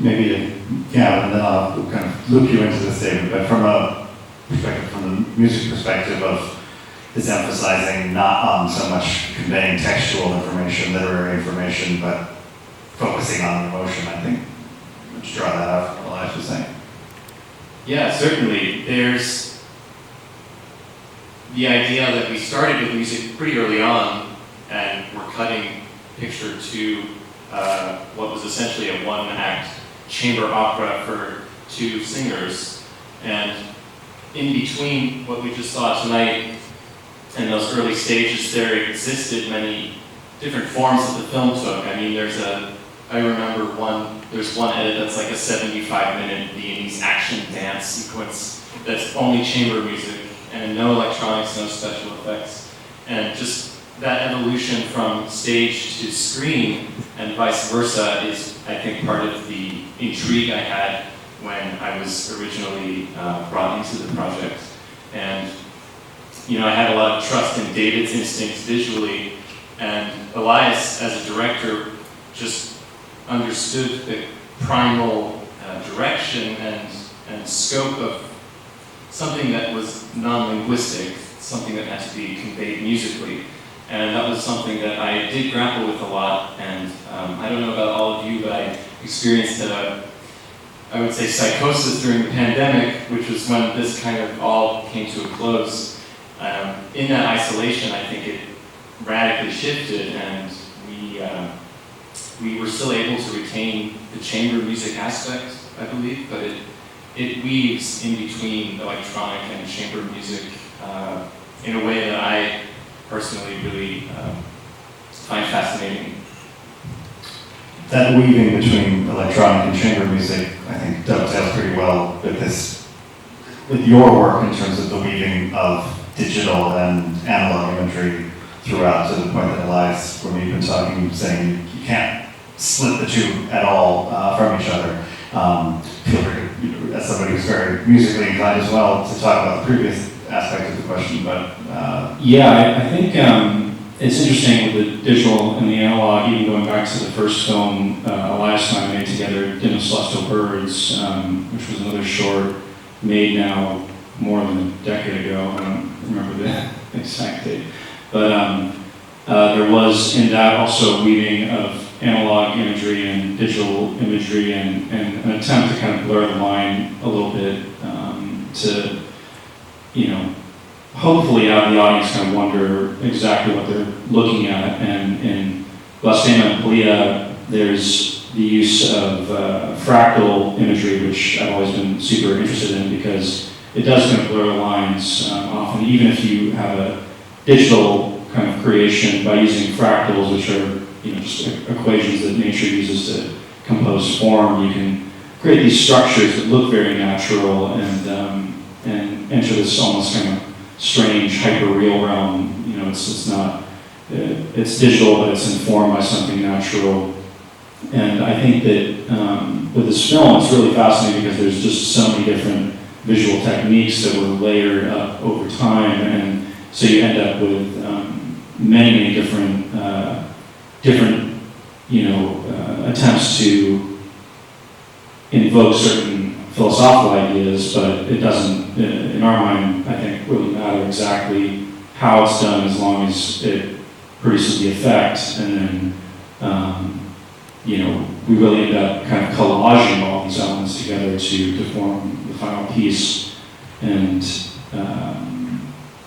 maybe, yeah, and then I'll kind of loop you into this, David, but from a perspective, from the music perspective of this emphasizing not on so much conveying textual information, literary information, but focusing on emotion, I think. Let's draw that out from what Elias was saying. Yeah, certainly. There's the idea that we started with music pretty early on, and we're cutting picture to what was essentially a one-act chamber opera for two singers. And in between what we just saw tonight and those early stages, there existed many different forms that the film took. I mean, there's one edit that's like a 75-minute Viennese action dance sequence that's only chamber music and no electronics, no special effects. And just that evolution from stage to screen and vice versa is, I think, part of the intrigue I had when I was originally brought into the project. And you know, I had a lot of trust in David's instincts visually, and Elias, as a director, just understood the primal direction and scope of something that was non-linguistic, something that had to be conveyed musically. And that was something that I did grapple with a lot, and I don't know about all of you, but I experienced I would say psychosis during the pandemic, which was when this kind of all came to a close. In that isolation, I think it radically shifted, and we were still able to retain the chamber music aspect, I believe, but it weaves in between electronic and chamber music in a way that I personally really find fascinating. That weaving between electronic and chamber music, I think, dovetails pretty well with your work in terms of the weaving of digital and analog imagery throughout, to the point that Elias, when we've been talking, saying you can't split the two at all from each other. Feel free, as somebody who's very musically inclined as well, to talk about the previous aspect of the question, but... Yeah, I think it's interesting with the digital and the analog, even going back to the first film Elias and I made together, Dim of Celestial Birds, which was another short made now more than a decade ago. I don't remember the exact date. But there was in that also weaving of analog imagery and digital imagery and an attempt to kind of blur the line a little bit to, you know, hopefully have the audience kind of wonder exactly what they're looking at. And in Blastema and Polia, there's the use of fractal imagery, which I've always been super interested in because it does kind of blur the lines often. Even if you have a digital kind of creation by using fractals, which are, you know, just equations that nature uses to compose form, you can create these structures that look very natural and enter this almost kind of strange hyper-real realm. You know, it's not, it's digital, but it's informed by something natural. And I think that with this film, it's really fascinating because there's just so many different visual techniques that were layered up over time, and so you end up with many different, you know, attempts to invoke certain philosophical ideas, but it doesn't, in our mind, I think, really matter exactly how it's done as long as it produces the effect. And then, you know, we really end up kind of collaging all these elements together to form the final piece. And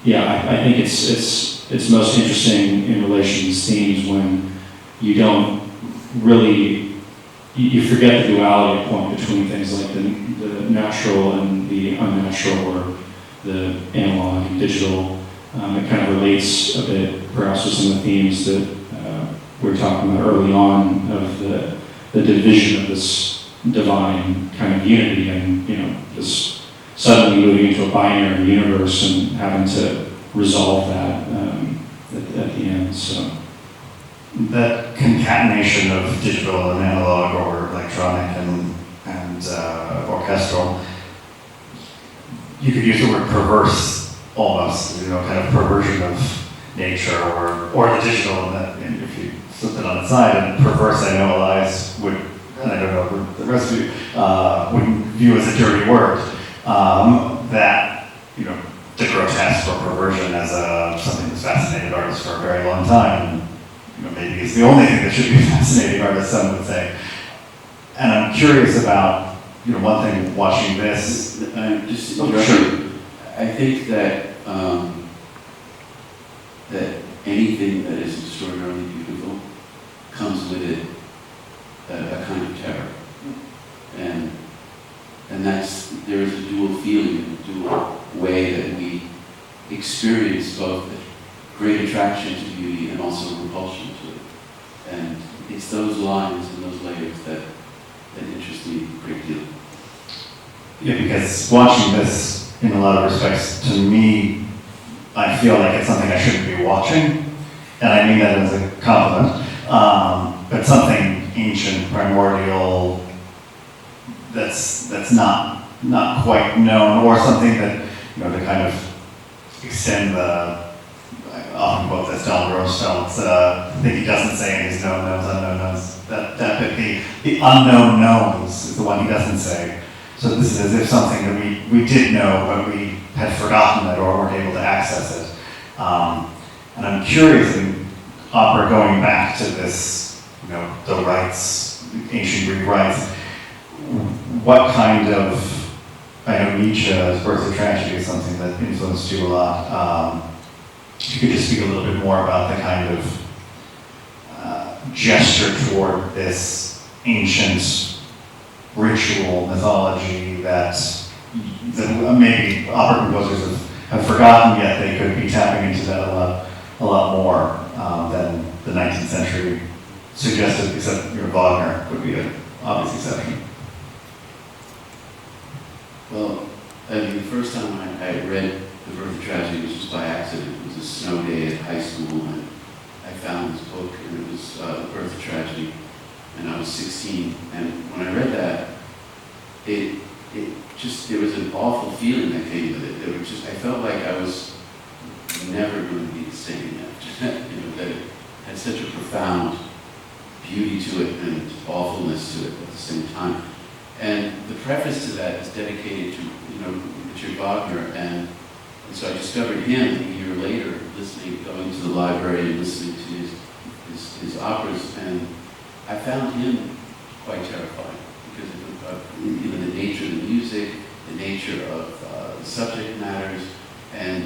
yeah, I think it's most interesting in relation to these themes when you don't really, you forget the duality point between things like the natural and the unnatural, or the analog and digital. It kind of relates a bit, perhaps, with some of the themes that we were talking about early on of the division of this divine kind of unity, and, you know, just suddenly moving into a binary universe and having to resolve that at the end. So that concatenation of digital and analog, or electronic and orchestral, you could use the word perverse almost, you know, kind of perversion of nature, or the digital, and that, and if you flip it on its side, and perverse, I know Elias would, and I don't know, the rest of you wouldn't view as a dirty word, that, you know, the grotesque or perversion as something that's fascinated artists for a very long time. And, you know, maybe it's the only thing that should be fascinating artists, some would say. And I'm curious about, you know, one thing watching this. Just Oh, interrupt sure. you. I think that that anything that is extraordinarily beautiful comes with it a kind of terror, and there is a dual feeling, a dual way that we experience both great attraction to beauty and also repulsion to it, and it's those lines and those layers that interest me a great deal. Yeah, because watching this, in a lot of respects, to me, I feel like it's something I shouldn't be watching, and I mean that as a compliment, but something ancient, primordial, that's not quite known, or something that, you know, to kind of extend the, I often quote this Donald Romestone's thing he doesn't say in his known knowns, unknown knowns, that bit, the unknown knowns is the one he doesn't say. So this is as if something that we did know, but we had forgotten it or weren't able to access it. And I'm curious, in opera going back to this, you know, the rites, ancient Greek rites, what kind of, I know Nietzsche's Birth of Tragedy is something that influenced you a lot. If you could just speak a little bit more about the kind of gesture toward this ancient ritual mythology that maybe opera composers have forgotten, yet they could be tapping into that a lot more than the 19th century suggested, except, you know, Wagner would be an obvious exception. Well, I mean, the first time I read The Birth of Tragedy was just by accident. It was a snow day at high school, and I found this book, and it was The Birth of Tragedy, and I was 16. And when I read that, there was an awful feeling that came with it. I felt like I was never going to be the same after that. You know, that it had such a profound beauty to it and awfulness to it at the same time. And the preface to that is dedicated to, you know, Richard Wagner, and so I discovered him a year later, going to the library and listening to his operas, and I found him quite terrifying because of you know, the nature of the music, the nature of the subject matters, and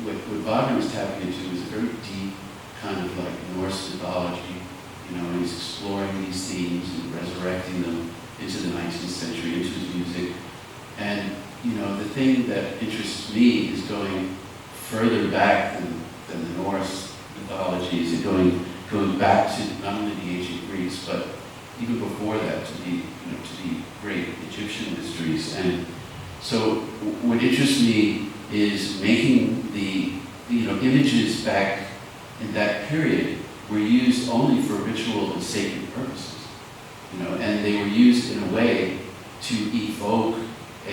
what Wagner was tapping into was a very deep kind of like Norse mythology, you know, and he's exploring these themes and resurrecting them into the 19th century, into his music. And, you know, the thing that interests me is going further back than the Norse mythologies, and going back to not only the ancient Greeks, but even before that, to the great Egyptian mysteries. And so what interests me is making the, you know, images back in that period were used only for ritual and sacred purposes. You know, and they were used in a way to evoke I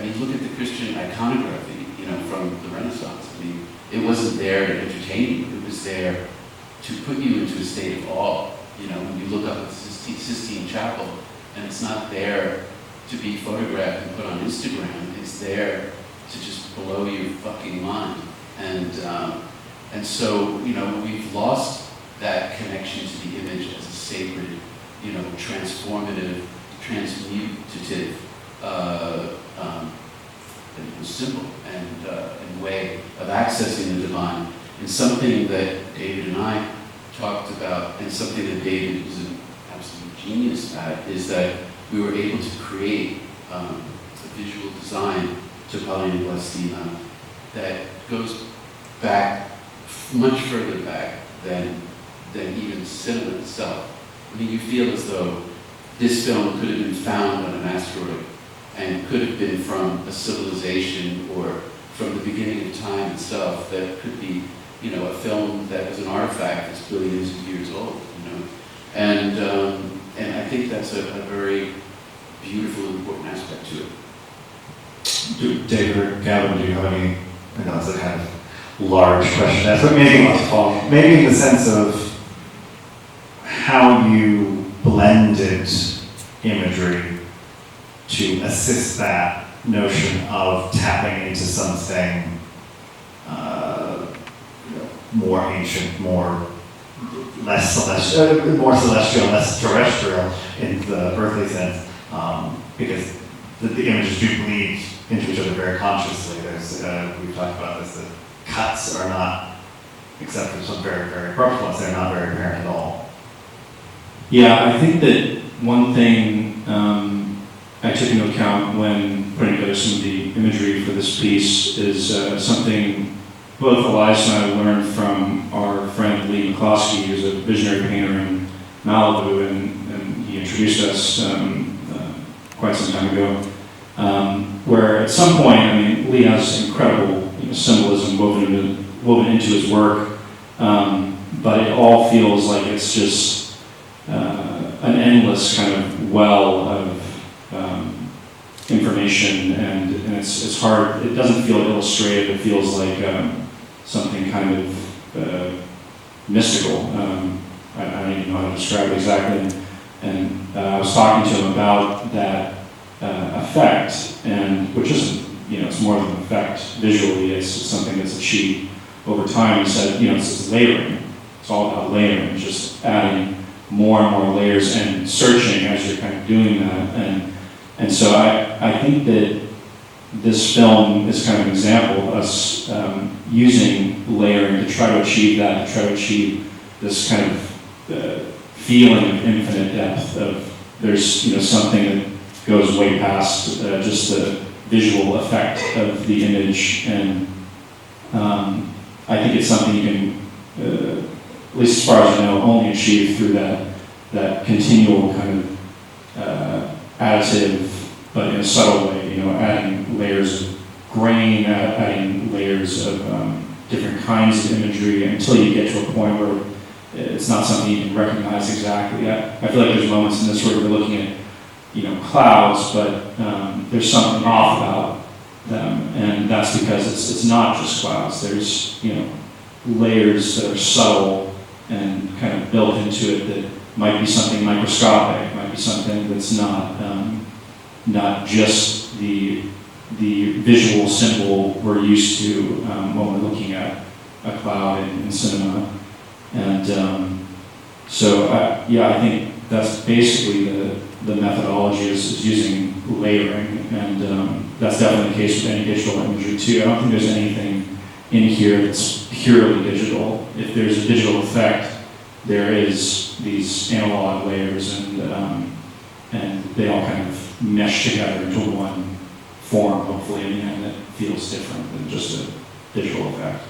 mean, look at the Christian iconography, you know, from the Renaissance. I mean, it wasn't there to entertain you, it was there to put you into a state of awe. You know, when you look up at the Sistine Chapel, and it's not there to be photographed and put on Instagram, it's there to just blow your fucking mind. And so, you know, we've lost that connection to the image as a sacred, you know, transformative, transmutative symbol and way of accessing the divine. And something that David and I talked about, and something that David was an absolute genius at, is that we were able to create a visual design to Polia Blastema that goes back, much further back than even cinema itself. I mean, you feel as though this film could have been found on an asteroid and could have been from a civilization or from the beginning of time itself. That could be, you know, a film that was an artifact that's billions of years old, you know. And I think that's a very beautiful, important aspect to it. David or Gavin, do you have any, I know it's a kind of large question, but maybe in the sense of how you blended imagery to assist that notion of tapping into something more ancient, less celestial, less terrestrial in the earthly sense, because the images do bleed into each other very consciously. We've talked about this, that cuts are not, except for some very, very abrupt ones, they're not very apparent at all. Yeah, I think that one thing I took into account when putting together some of the imagery for this piece is something both Elias and I learned from our friend Lee McCloskey, who's a visionary painter in Malibu, and he introduced us quite some time ago, where at some point, I mean, Lee has incredible symbolism woven into his work, but it all feels like it's just an endless kind of well of information, and it's hard. It doesn't feel illustrative. It feels like something kind of mystical. I don't even know how to describe it exactly. And I was talking to him about that effect, and which isn't, it's more than an effect visually. It's something that's achieved over time. He said, it's layering. It's all about layering, just adding more and more layers and searching as you're kind of doing that. And so I think that this film is kind of an example of us using layering to try to achieve that, to try to achieve this kind of feeling of infinite depth, of there's something that goes way past just the visual effect of the image. And I think it's something you can, at least as far as I know, only achieve through that continual kind of additive, but in a subtle way, adding layers of grain, adding layers of different kinds of imagery until you get to a point where it's not something you can recognize exactly. I feel like there's moments in this where we're looking at, clouds, but there's something off about them, and that's because it's not just clouds. There's, layers that are subtle and kind of built into it that might be something microscopic, might be something that's not just the visual symbol we're used to when we're looking at a cloud in cinema. And so I think that's basically the methodology is using layering, and that's definitely the case with any digital imagery too. I don't think there's anything in here that's purely digital. If there's a digital effect, there is these analog layers, and they all kind of mesh together into one form, hopefully in the end, that feels different than just a digital effect.